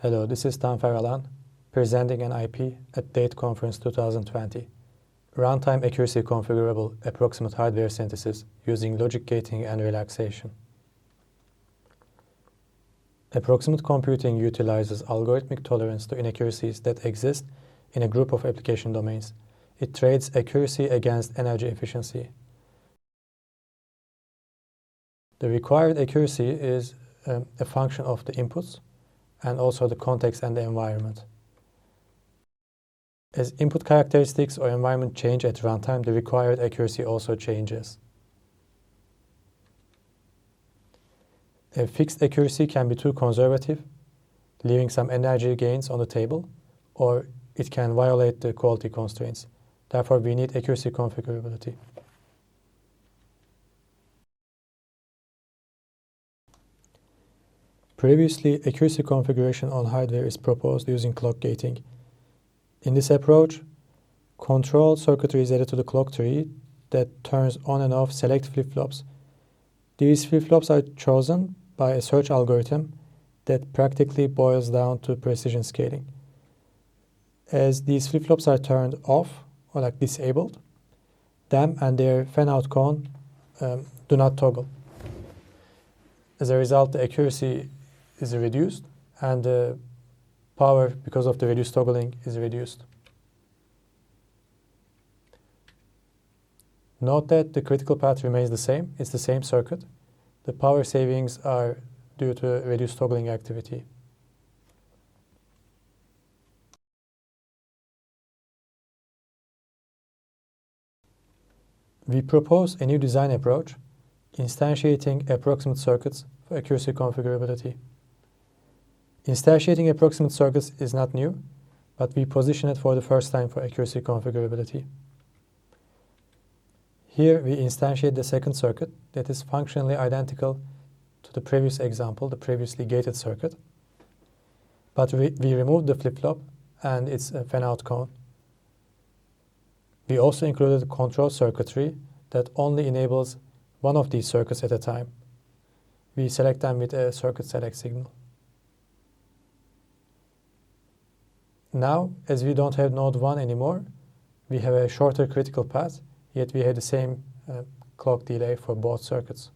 Hello, this is Tanfer presenting an IP at DATE Conference 2020. Runtime Accuracy-Configurable Approximate hardware synthesis using logic gating and relaxation. Approximate computing utilizes algorithmic tolerance to inaccuracies that exist in a group of application domains. It trades accuracy against energy efficiency. The required accuracy is a function of the inputs and also the context and the environment. As input characteristics or environment change at runtime, the required accuracy also changes. A fixed accuracy can be too conservative, leaving some energy gains on the table, or it can violate the quality constraints. Therefore, we need accuracy configurability. Previously, accuracy configuration on hardware is proposed using clock gating. In this approach, control circuitry is added to the clock tree that turns on and off select flip-flops. These flip-flops are chosen by a search algorithm that practically boils down to precision scaling. As these flip-flops are turned off or disabled, them and their fan-out cone do not toggle. As a result, the accuracy is reduced and the power, because of the reduced toggling, is reduced. Note that the critical path remains the same. It's the same circuit. The power savings are due to reduced toggling activity. We propose a new design approach, instantiating approximate circuits for accuracy configurability. Instantiating approximate circuits is not new, but we position it for the first time for accuracy configurability. Here we instantiate the second circuit that is functionally identical to the previous example, the previously gated circuit, but we remove the flip-flop and its fan-out cone. We also included control circuitry that only enables one of these circuits at a time. We select them with a circuit select signal. Now, as we don't have node 1 anymore, we have a shorter critical path, yet we have the same clock delay for both circuits.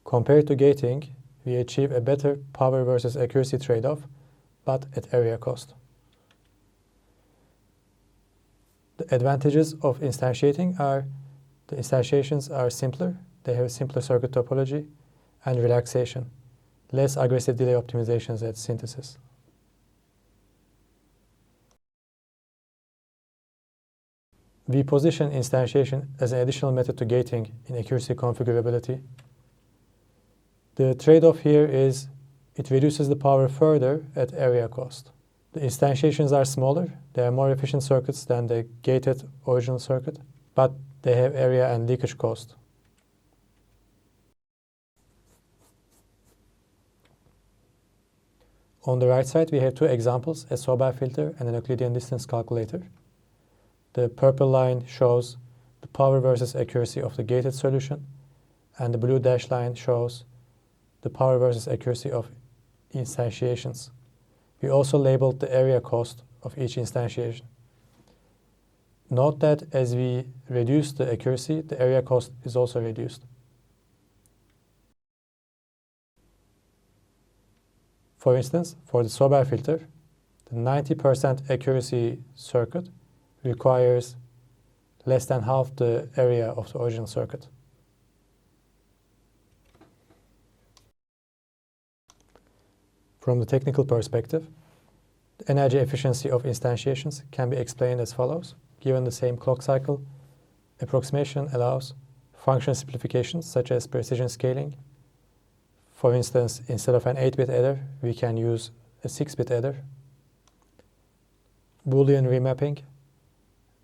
Compared to gating, we achieve a better power versus accuracy trade-off, but at area cost. The advantages of instantiating are the instantiations are simpler, they have a simpler circuit topology, and relaxation. Less aggressive delay optimizations at synthesis. We position instantiation as an additional method to gating in accuracy configurability. The trade-off here is it reduces the power further at area cost. The instantiations are smaller, they are more efficient circuits than the gated original circuit, but they have area and leakage cost. On the right side, we have two examples, a Sobel filter and an Euclidean distance calculator. The purple line shows the power versus accuracy of the gated solution, and the blue dashed line shows the power versus accuracy of instantiations. We also labeled the area cost of each instantiation. Note that as we reduce the accuracy, the area cost is also reduced. For instance, for the Sobel filter, the 90% accuracy circuit requires less than half the area of the original circuit. From the technical perspective, the energy efficiency of instantiations can be explained as follows. Given the same clock cycle, approximation allows function simplifications such as precision scaling. For instance, instead of an 8-bit adder, we can use a 6-bit adder. Boolean remapping.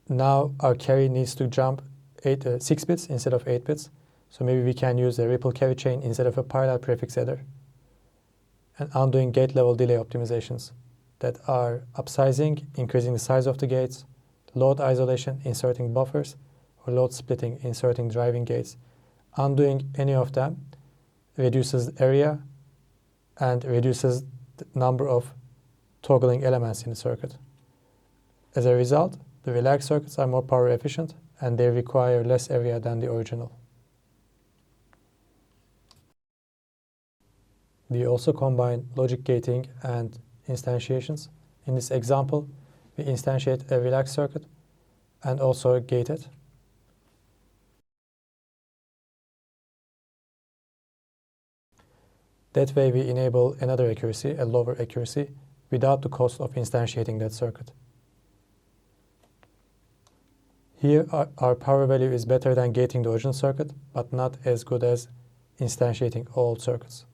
Now our carry needs to jump 6 bits instead of 8 bits. So maybe we can use a ripple carry chain instead of a parallel prefix adder. And undoing gate level delay optimizations that are upsizing, increasing the size of the gates, load isolation, inserting buffers, or load splitting, inserting driving gates. Undoing any of them reduces area and reduces the number of toggling elements in the circuit. As a result, the relaxed circuits are more power efficient and they require less area than the original. We also combine logic gating and instantiations. In this example, we instantiate a relaxed circuit and also gate it. That way we enable another accuracy, a lower accuracy, without the cost of instantiating that circuit. Here our power value is better than gating the original circuit, but not as good as instantiating all circuits.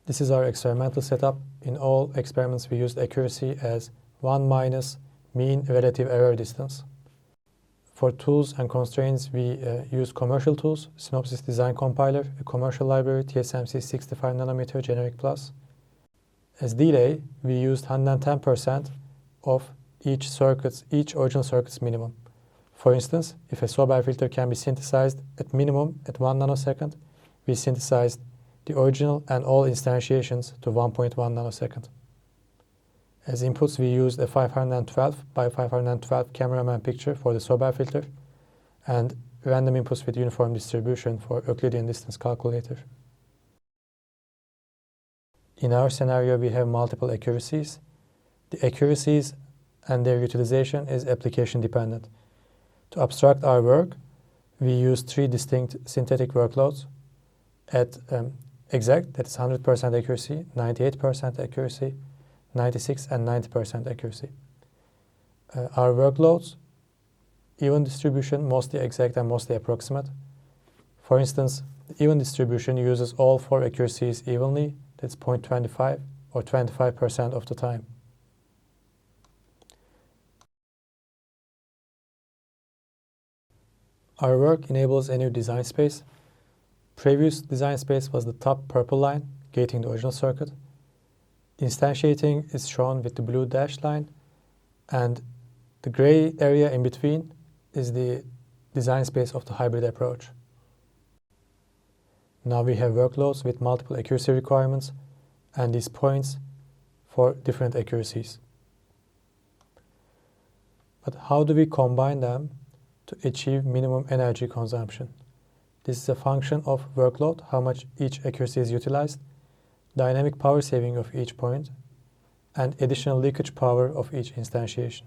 This is our experimental setup. In all experiments we used accuracy as 1 minus mean relative error distance. For tools and constraints, we use commercial tools, Synopsys Design Compiler, a commercial library, TSMC 65 nanometer generic plus. As delay, we used 110% of each original circuit's minimum. For instance, if a Sobel filter can be synthesized at minimum at 1 nanosecond, we synthesized the original and all instantiations to 1.1 nanosecond. As inputs, we used a 512 by 512 cameraman picture for the Sobel filter and random inputs with uniform distribution for Euclidean distance calculator. In our scenario, we have multiple accuracies. The accuracies and their utilization is application dependent. To abstract our work, we use 3 distinct synthetic workloads at exact, that is 100% accuracy, 98% accuracy, 96 and 90% accuracy. Our workloads, even distribution, mostly exact and mostly approximate. For instance, the even distribution uses all 4 accuracies evenly, that's 0.25 or 25% of the time. Our work enables a new design space. Previous design space was the top purple line, gating the original circuit. Instantiating is shown with the blue dashed line, and the gray area in between is the design space of the hybrid approach. Now we have workloads with multiple accuracy requirements and these points for different accuracies. But how do we combine them to achieve minimum energy consumption? This is a function of workload, how much each accuracy is utilized, dynamic power saving of each point, and additional leakage power of each instantiation.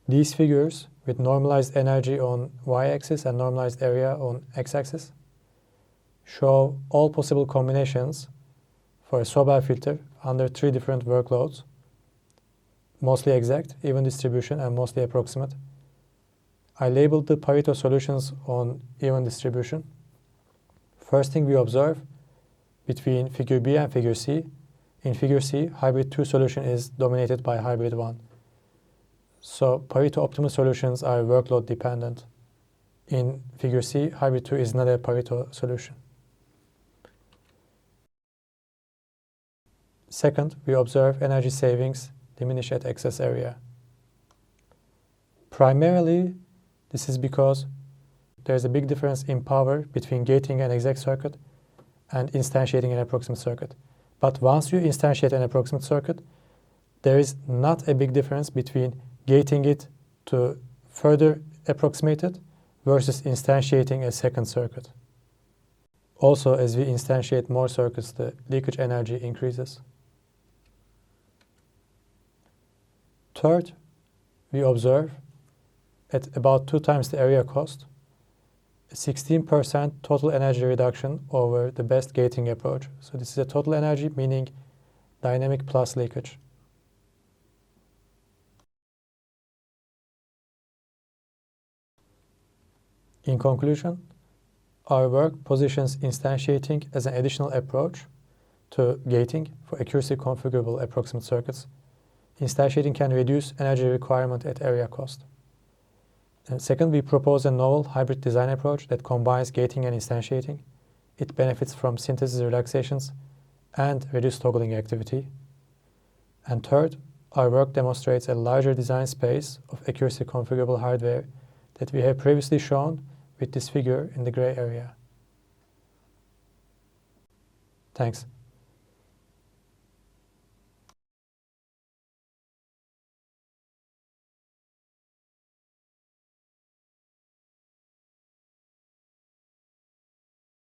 These figures, with normalized energy on y-axis and normalized area on x-axis, show all possible combinations for a Sobel filter under 3 different workloads, mostly exact, even distribution, and mostly approximate. I labeled the Pareto solutions on even distribution. First thing we observe between figure B and figure C. In figure C, hybrid 2 solution is dominated by hybrid 1. So Pareto optimal solutions are workload dependent. In figure C, hybrid 2 is not a Pareto solution. Second, we observe energy savings diminish at excess area. Primarily, this is because there's a big difference in power between gating an exact circuit and instantiating an approximate circuit. But once you instantiate an approximate circuit, there is not a big difference between gating it to further approximate it versus instantiating a second circuit. Also, as we instantiate more circuits, the leakage energy increases. Third, we observe at about 2 times the area cost, a 16% total energy reduction over the best gating approach. So this is a total energy, meaning dynamic plus leakage. In conclusion, our work positions instantiating as an additional approach to gating for accuracy configurable approximate circuits. Instantiating can reduce energy requirement at area cost. And second, we propose a novel hybrid design approach that combines gating and instantiating. It benefits from synthesis relaxations and reduced toggling activity. And third, our work demonstrates a larger design space of accuracy configurable hardware that we have previously shown with this figure in the gray area. Thanks.